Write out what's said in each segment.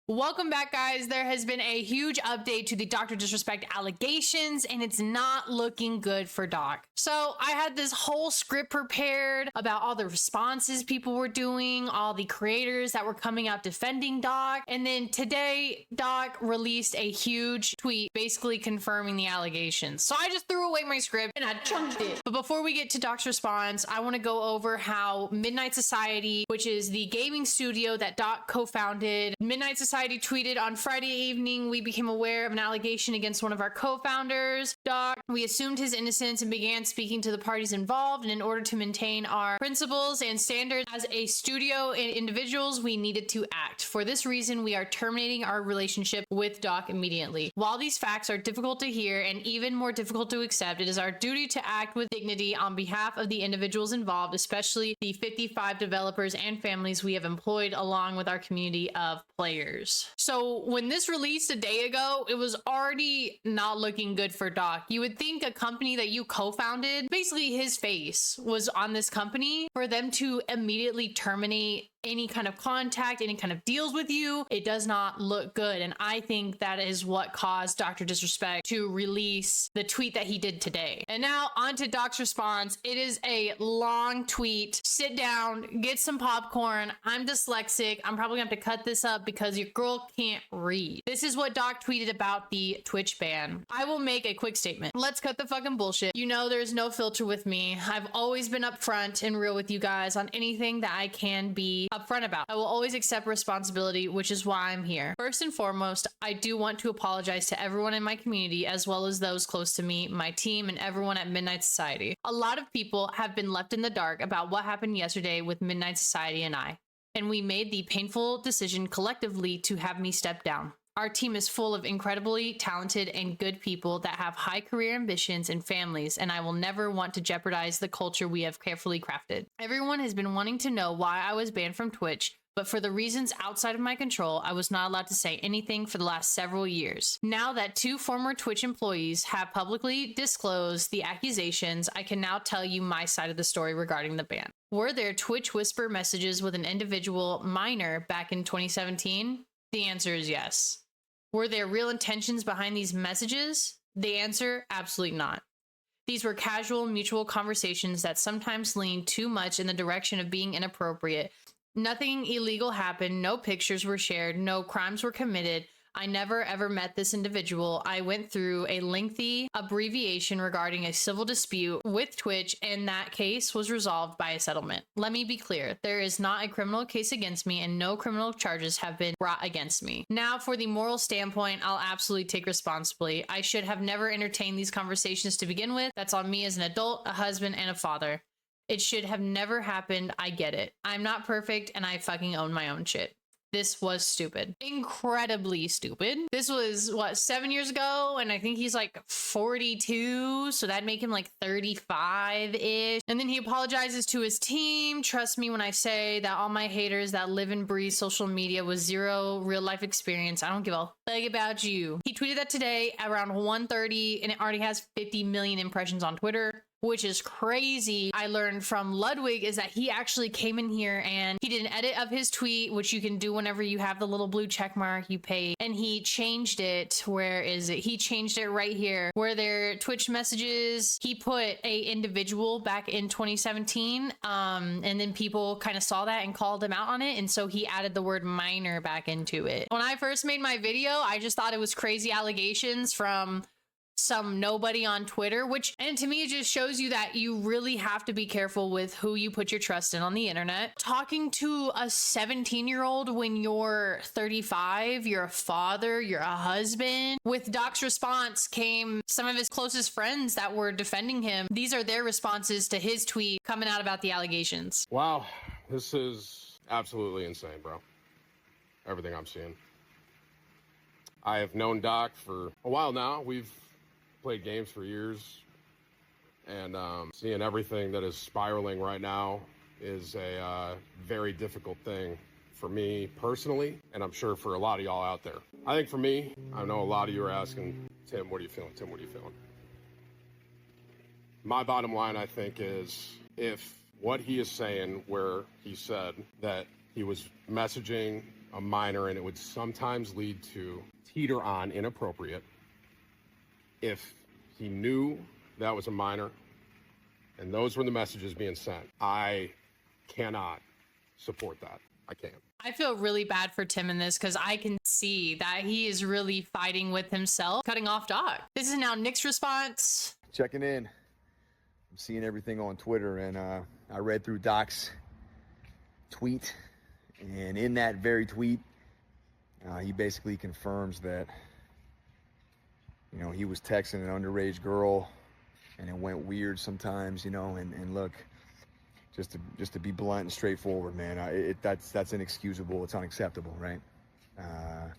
Welcome back, guys. There has been a huge update to the Dr. Disrespect allegations, and it's not looking good for Doc. So I had this whole script prepared about all the responses people were doing, all the creators that were coming out defending Doc. And then today, Doc released a huge tweet basically confirming the allegations. So I just threw away my script and I chunked it. But before we get to Doc's response, I want to go over how Midnight Society, which is the gaming studio that Doc co-founded, Midnight Society tweeted on Friday evening, we became aware of an allegation against one of our co-founders, Doc. We assumed his innocence and began speaking to the parties involved. And in order to maintain our principles and standards as a studio and individuals, we needed to act. For this reason, we are terminating our relationship with Doc immediately. While these facts are difficult to hear and even more difficult to accept, it is our duty to act with dignity on behalf of the individuals involved, especially the 55 developers and families we have employed along with our community of players. So when this released a day ago, it was already not looking good for Doc. You would think a company that you co-founded, basically his face was on this company, for them to immediately terminate any kind of contact, any kind of deals with you, it does not look good. And I think that is what caused Dr. Disrespect to release the tweet that he did today. And now on to Doc's response. It is a long tweet. Sit down, get some popcorn. I'm dyslexic. I'm probably gonna have to cut this up because your girl can't read. This is what Doc tweeted about the Twitch ban. I will make a quick statement. Let's cut the fucking bullshit. You know there's no filter with me. I've always been upfront and real with you guys on anything that I can be upfront about. I will always accept responsibility, which is why I'm here. First and foremost, I do want to apologize to everyone in my community, as well as those close to me, my team, and everyone at Midnight Society. A lot of people have been left in the dark about what happened yesterday with Midnight Society and I, and we made the painful decision collectively to have me step down. Our team is full of incredibly talented and good people that have high career ambitions and families, and I will never want to jeopardize the culture we have carefully crafted. Everyone has been wanting to know why I was banned from Twitch, but for the reasons outside of my control, I was not allowed to say anything for the last several years. Now that 2 former Twitch employees have publicly disclosed the accusations, I can now tell you my side of the story regarding the ban. Were there Twitch whisper messages with an individual minor back in 2017? The answer is yes. Were there real intentions behind these messages? The answer, absolutely not. These were casual, mutual conversations that sometimes leaned too much in the direction of being inappropriate. Nothing illegal happened, no pictures were shared, no crimes were committed. I never ever met this individual. I went through a lengthy abbreviation regarding a civil dispute with Twitch, and that case was resolved by a settlement. Let me be clear, there is not a criminal case against me and no criminal charges have been brought against me. Now for the moral standpoint, I'll absolutely take responsibility. I should have never entertained these conversations to begin with. That's on me as an adult, a husband, and a father. It should have never happened. I get it. I'm not perfect and I fucking own my own shit. This was stupid. Incredibly stupid. This was, what, 7 years ago? And I think he's like 42, so that'd make him like 35-ish. And then he apologizes to his team. Trust me when I say that all my haters that live and breathe social media with zero real-life experience, I don't give a fuck about you. He tweeted that today around 1:30, and it already has 50 million impressions on Twitter, which is crazy. I learned from Ludwig is that he actually came in here and he did an edit of his tweet, which you can do whenever you have the little blue check mark you pay, and he changed it. Where is it? He changed it right here where their Twitch messages, he put a individual back in 2017, and then people kind of saw that and called him out on it, and so he added the word minor back into it. When I first made my video, I just thought it was crazy allegations from some nobody on Twitter, and to me it just shows you that you really have to be careful with who you put your trust in on the internet. Talking to a 17-year-old when you're 35, you're a father, you're a husband. With Doc's response came some of his closest friends that were defending him. These are their responses to his tweet coming out about the allegations. Wow, this is absolutely insane, bro. Everything I'm seeing. I have known Doc for a while now. We've played games for years, and seeing everything that is spiraling right now is a very difficult thing for me personally, and I'm sure for a lot of y'all out there. I think for me, I know a lot of you are asking, Tim, what are you feeling? Tim, what are you feeling? My bottom line, I think, is if what he is saying, where he said that he was messaging a minor, and it would sometimes lead to teeter on inappropriate if he knew that was a minor and those were the messages being sent. I cannot support that. I can't. I feel really bad for Tim in this because I can see that he is really fighting with himself, cutting off Doc. This is now Nick's response. Checking in. I'm seeing everything on Twitter, and I read through Doc's tweet, and in that very tweet, he basically confirms that, you know, he was texting an underage girl, and it went weird sometimes, you know, and look, just to be blunt and straightforward, man, that's inexcusable. It's unacceptable, right? There's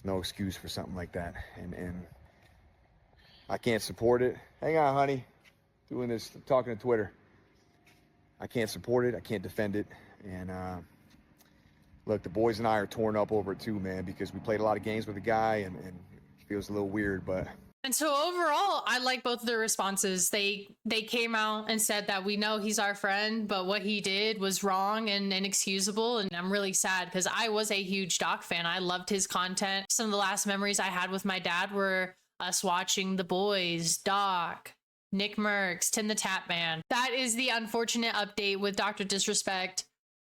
no excuse for something like that, and I can't support it. Hang on, honey. Doing this, talking to Twitter. I can't support it. I can't defend it. And look, the boys and I are torn up over it too, man, because we played a lot of games with the guy, and it feels a little weird, but. And so overall, I like both of their responses. They came out and said that we know he's our friend, but what he did was wrong and inexcusable. And I'm really sad because I was a huge Doc fan. I loved his content. Some of the last memories I had with my dad were us watching The Boys, Doc, Nick Merckx, Tim the Tap Man. That is the unfortunate update with Dr. Disrespect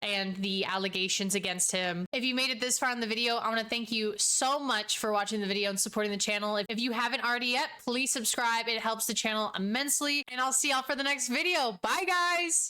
and the allegations against him. If you made it this far in the video, I want to thank you so much for watching the video and supporting the channel. If you haven't already yet, please subscribe. It helps the channel immensely. And I'll see y'all for the next video. Bye, guys.